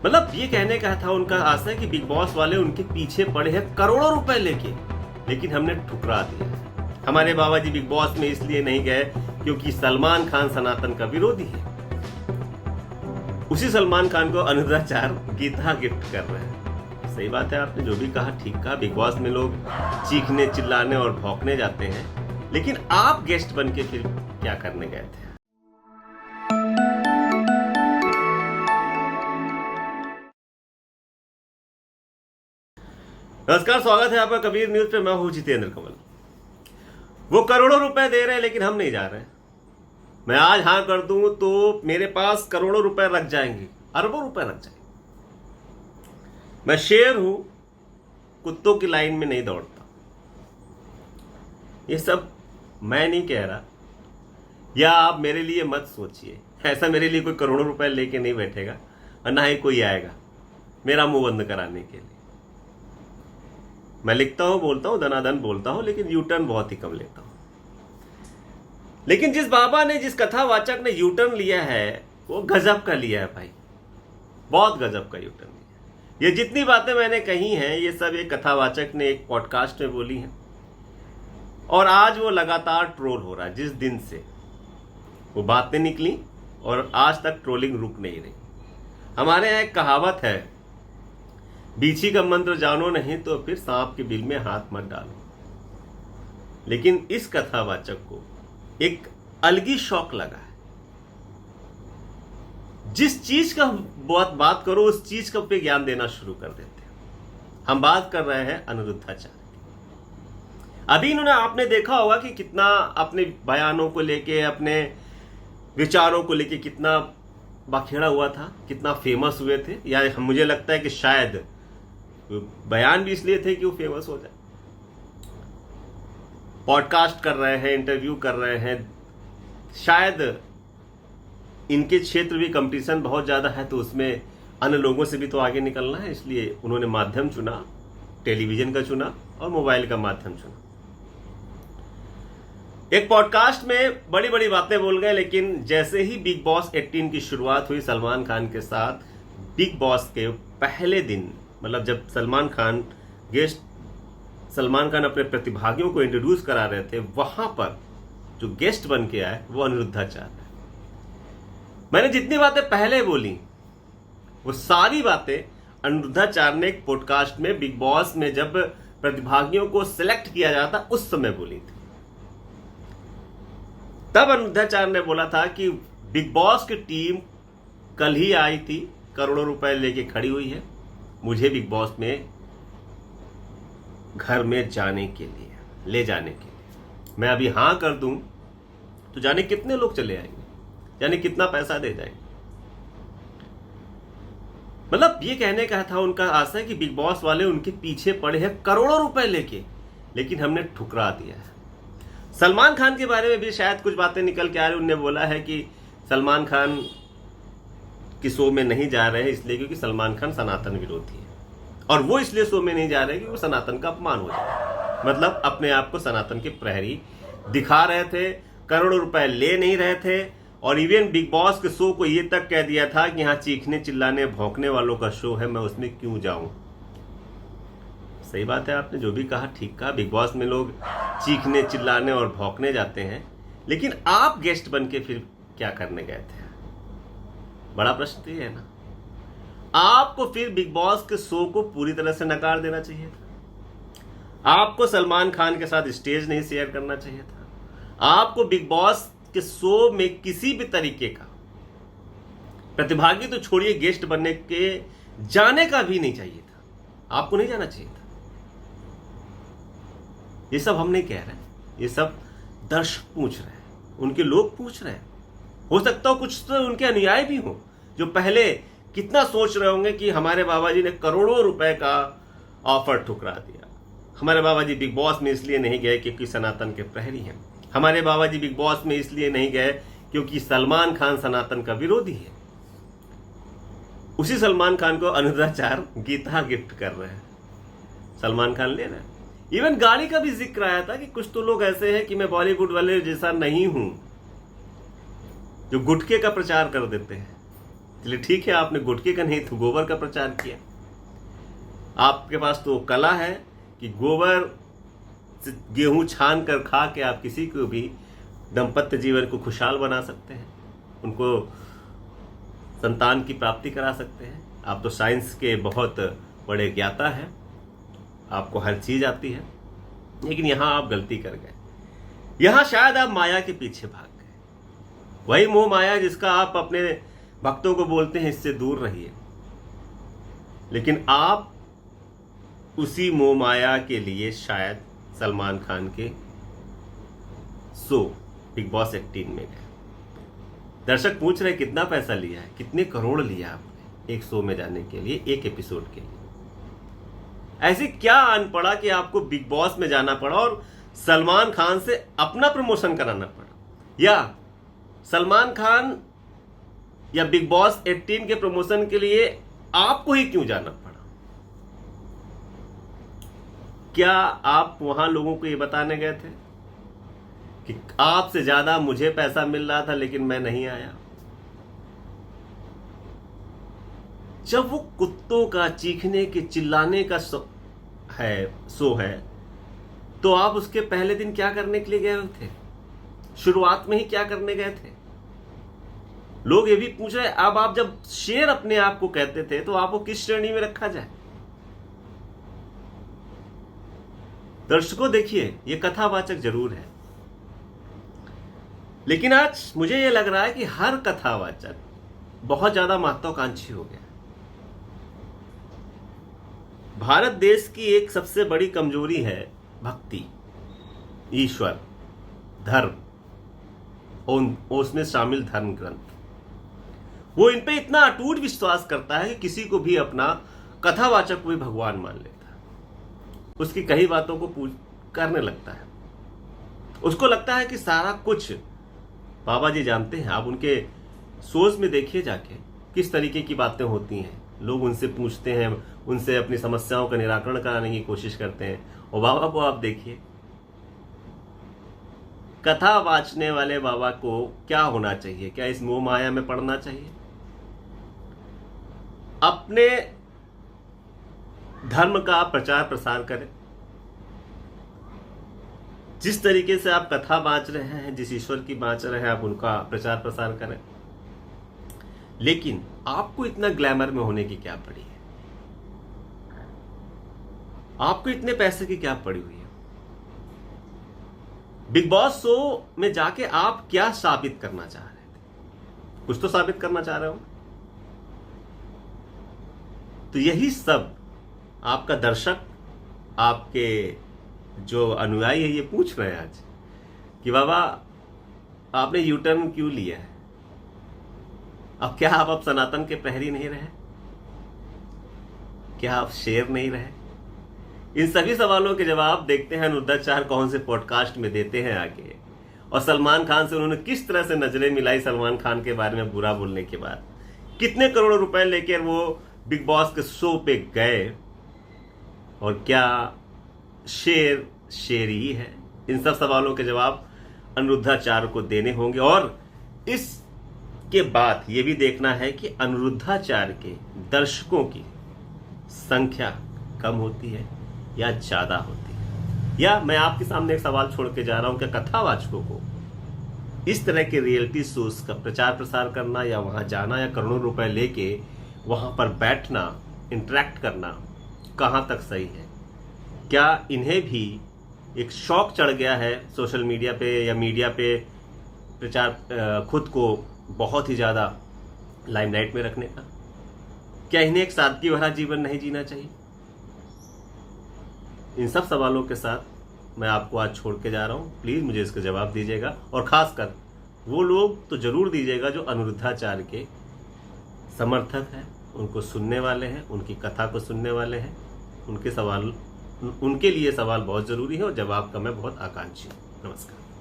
मतलब ये कहने का था उनका आशय कि बिग बॉस वाले उनके पीछे पड़े हैं करोड़ों रुपए लेके, लेकिन हमने ठुकरा दिया। हमारे बाबा जी बिग बॉस में इसलिए नहीं गए क्योंकि सलमान खान सनातन का विरोधी है। उसी सलमान खान को अनुराचार गीता गिफ्ट कर रहे हैं। सही बात है, आपने जो भी कहा ठीक कहा। बिग बॉस में लोग चीखने चिल्लाने और भौंकने जाते हैं, लेकिन आप गेस्ट बन के फिर क्या करने गए थे? नमस्कार, स्वागत है आपका कबीर न्यूज पे। मैं हूं जितेंद्र कमल। वो करोड़ों रुपए दे रहे हैं लेकिन हम नहीं जा रहे हैं। मैं आज हाँ कर दूं तो मेरे पास करोड़ों रुपए रख जाएंगे, अरबों रुपए रख जाएंगे। मैं शेर हूं, कुत्तों की लाइन में नहीं दौड़ता। ये सब मैं नहीं कह रहा, या आप मेरे लिए मत सोचिए। ऐसा मेरे लिए कोई करोड़ों रुपए लेके नहीं बैठेगा और ना ही कोई आएगा मेरा मुंह बंद कराने के लिए। मैं लिखता हूं, बोलता हूं, दनादन बोलता हूं, लेकिन यूटर्न बहुत ही कम लेता हूं। लेकिन जिस बाबा ने, जिस कथावाचक ने यूटर्न लिया है, वो गजब का लिया है भाई, बहुत गजब का यूटर्न लिया। ये जितनी बातें मैंने कही हैं, ये सब एक कथावाचक ने एक पॉडकास्ट में बोली हैं, और आज वो लगातार ट्रोल हो रहा है। जिस दिन से वो बातें निकली और आज तक ट्रोलिंग रुक नहीं रही। हमारे यहाँ एक कहावत है, बीछी का मंत्र जानो नहीं तो फिर सांप के बिल में हाथ मत डालो। लेकिन इस कथावाचक को एक अलगी शौक लगा है। जिस चीज का बात करो उस चीज का पे ज्ञान देना शुरू कर देते हैं। हम बात कर रहे हैं अनिरुद्धाचार्य की। अभी इन्होंने, आपने देखा होगा कि कितना अपने बयानों को लेके, अपने विचारों को लेके कितना बखेड़ा हुआ था, कितना फेमस हुए थे। या मुझे लगता है कि शायद बयान भी इसलिए थे कि वो फेमस हो जाए। पॉडकास्ट कर रहे हैं, इंटरव्यू कर रहे हैं। शायद इनके क्षेत्र भी कंपटीशन बहुत ज्यादा है, तो उसमें अन्य लोगों से भी तो आगे निकलना है, इसलिए उन्होंने माध्यम चुना, टेलीविजन का चुना और मोबाइल का माध्यम चुना। एक पॉडकास्ट में बड़ी बड़ी बातें बोल गए, लेकिन जैसे ही बिग बॉस 18 की शुरुआत हुई सलमान खान के साथ, बिग बॉस के पहले दिन, मतलब जब सलमान खान अपने प्रतिभागियों को इंट्रोड्यूस करा रहे थे, वहां पर जो गेस्ट बन के आए वो अनिरुद्धाचार्य। मैंने जितनी बातें पहले बोली वो सारी बातें अनिरुद्धाचार्य ने एक पॉडकास्ट में बिग बॉस में जब प्रतिभागियों को सिलेक्ट किया जाता उस समय बोली थी। तब अनिरुद्धाचार्य ने बोला था कि बिग बॉस की टीम कल ही आई थी, करोड़ों रुपए लेके खड़ी हुई है मुझे बिग बॉस में घर में जाने के लिए, ले जाने के लिए। मैं अभी हाँ कर दूं तो जाने कितने लोग चले आएंगे, जाने कितना पैसा दे जाएंगे। मतलब ये कहने का था उनका आशय कि बिग बॉस वाले उनके पीछे पड़े हैं करोड़ों रुपए लेके, लेकिन हमने ठुकरा दिया है। सलमान खान के बारे में भी शायद कुछ बातें निकल के आ रही। उन्होंने बोला है कि सलमान खान की शो में नहीं जा रहे हैं इसलिए क्योंकि सलमान खान सनातन विरोधी है, और वो इसलिए शो में नहीं जा रहे क्योंकि वो सनातन का अपमान हो जाए। मतलब अपने आप को सनातन के प्रहरी दिखा रहे थे, करोड़ों रुपए ले नहीं रहे थे। और इवन बिग बॉस के शो को ये तक कह दिया था कि यहाँ चीखने चिल्लाने भौंकने वालों का शो है, मैं उसमें क्यों जाऊं। सही बात है, आपने जो भी कहा ठीक कहा। बिग बॉस में लोग चीखने चिल्लाने और भौंकने जाते हैं, लेकिन आप गेस्ट बन के फिर क्या करने गए थे? बड़ा प्रश्न ये है ना। आपको फिर बिग बॉस के शो को पूरी तरह से नकार देना चाहिए था। आपको सलमान खान के साथ स्टेज नहीं शेयर करना चाहिए था। आपको बिग बॉस के शो में किसी भी तरीके का प्रतिभागी तो छोड़िए, गेस्ट बनने के जाने का भी नहीं चाहिए था। आपको नहीं जाना चाहिए था। ये सब हम नहीं कह रहे हैं, ये सब दर्शक पूछ रहे हैं, उनके लोग पूछ रहे हैं। हो सकता हो कुछ तो उनके अनुयायी भी हो जो पहले कितना सोच रहे होंगे कि हमारे बाबा जी ने करोड़ों रुपए का ऑफर ठुकरा दिया। हमारे बाबा जी बिग बॉस में इसलिए नहीं गए क्योंकि सनातन के प्रहरी हैं। हमारे बाबा जी बिग बॉस में इसलिए नहीं गए क्योंकि सलमान खान सनातन का विरोधी है। उसी सलमान खान को अनुराचार्य गीता गिफ्ट कर रहे हैं, सलमान खान ले रहे हैं। इवन गाली का भी जिक्र आया था कि कुछ तो लोग ऐसे हैं कि मैं बॉलीवुड वाले जैसा नहीं हूं जो गुटखे का प्रचार कर देते हैं। चलिए ठीक है, आपने गुटखे का नहीं तो गोबर का प्रचार किया। आपके पास तो कला है कि गोबर से गेहूं छान कर खा के आप किसी को भी दाम्पत्य जीवन को खुशहाल बना सकते हैं, उनको संतान की प्राप्ति करा सकते हैं। आप तो साइंस के बहुत बड़े ज्ञाता हैं, आपको हर चीज आती है, लेकिन यहां आप गलती कर गए। यहां शायद आप माया के पीछे भाग गए, वही मोह माया जिसका आप अपने भक्तों को बोलते हैं इससे दूर रहिए, लेकिन आप उसी मोह माया के लिए शायद सलमान खान के शो बिग बॉस 18 में गए। दर्शक पूछ रहे कितना पैसा लिया है, कितने करोड़ लिया आपने एक शो में जाने के लिए, एक एपिसोड के लिए। ऐसी क्या आन पड़ा कि आपको बिग बॉस में जाना पड़ा और सलमान खान से अपना प्रमोशन कराना पड़ा, या सलमान खान या बिग बॉस 18 के प्रमोशन के लिए आपको ही क्यों जाना पड़ा? क्या आप वहां लोगों को ये बताने गए थे कि आपसे ज्यादा मुझे पैसा मिल रहा था लेकिन मैं नहीं आया? जब वो कुत्तों का चीखने के चिल्लाने का शो है तो आप उसके पहले दिन क्या करने के लिए गए थे? शुरुआत में ही क्या करने गए थे? लोग ये भी पूछ रहे अब आप जब शेर अपने आप को कहते थे तो आपको किस श्रेणी में रखा जाए? दर्शकों देखिए, ये कथावाचक जरूर है, लेकिन आज मुझे यह लग रहा है कि हर कथावाचक बहुत ज्यादा महत्वाकांक्षी हो गया। भारत देश की एक सबसे बड़ी कमजोरी है भक्ति, ईश्वर, धर्म और उसमें शामिल धर्म ग्रंथ। वो इन पे इतना अटूट विश्वास करता है कि किसी को भी अपना कथावाचक को भी भगवान मान लेता है, उसकी कई बातों को करने लगता है। उसको लगता है कि सारा कुछ बाबा जी जानते हैं। आप उनके सोच में देखिए जाके किस तरीके की बातें होती हैं, लोग उनसे पूछते हैं, उनसे अपनी समस्याओं का निराकरण कराने की कोशिश करते हैं। और बाबा को आप देखिए, कथा वाचने वाले बाबा को क्या होना चाहिए? क्या इस मोह माया में पड़ना चाहिए? अपने धर्म का प्रचार प्रसार करें। जिस तरीके से आप कथा बांच रहे हैं, जिस ईश्वर की बांच रहे हैं, आप उनका प्रचार प्रसार करें। लेकिन आपको इतना ग्लैमर में होने की क्या पड़ी है? आपको इतने पैसे की क्या पड़ी हुई है? बिग बॉस शो में जाके आप क्या साबित करना चाह रहे थे? कुछ तो साबित करना चाह रहे हो। तो यही सब आपका दर्शक, आपके जो अनुयायी है, ये पूछ रहे हैं आज कि बाबा आपने यू टर्न क्यों लिया है? अब क्या आप अब सनातन के प्रहरी नहीं रहे? क्या आप शेर नहीं रहे? इन सभी सवालों के जवाब देखते हैं अनुरुद्धाचार्य कौन से पॉडकास्ट में देते हैं आगे। और सलमान खान से उन्होंने किस तरह से नजरें मिलाई सलमान खान के बारे में बुरा बोलने के बाद। कितने करोड़ रुपए लेकर वो बिग बॉस के शो पे गए, और क्या शेर ही है? इन सब सवालों के जवाब अनुरुद्धाचार्य को देने होंगे। और इसके बाद ये भी देखना है कि अनुरुद्धाचार्य के दर्शकों की संख्या कम होती है या ज्यादा होती है। या मैं आपके सामने एक सवाल छोड़ के जा रहा हूं, क्या कथावाचकों को इस तरह के रियलिटी शोज का प्रचार प्रसार करना, या वहां जाना, या करोड़ों रुपए लेके वहां पर बैठना, इंटरेक्ट करना कहां तक सही है? क्या इन्हें भी एक शौक चढ़ गया है सोशल मीडिया पे या मीडिया पे प्रचार, खुद को बहुत ही ज्यादा लाइमलाइट में रखने का? क्या इन्हें एक सादगी भरा जीवन नहीं जीना चाहिए? इन सब सवालों के साथ मैं आपको आज छोड़ के जा रहा हूं। प्लीज मुझे इसका जवाब दीजिएगा, और खासकर वो लोग तो जरूर दीजिएगा जो अनुरुद्धाचार्य के समर्थक हैं, उनको सुनने वाले हैं, उनकी कथा को सुनने वाले हैं। उनके लिए सवाल बहुत जरूरी है और जवाब का मैं बहुत आकांक्षी हूं। नमस्कार।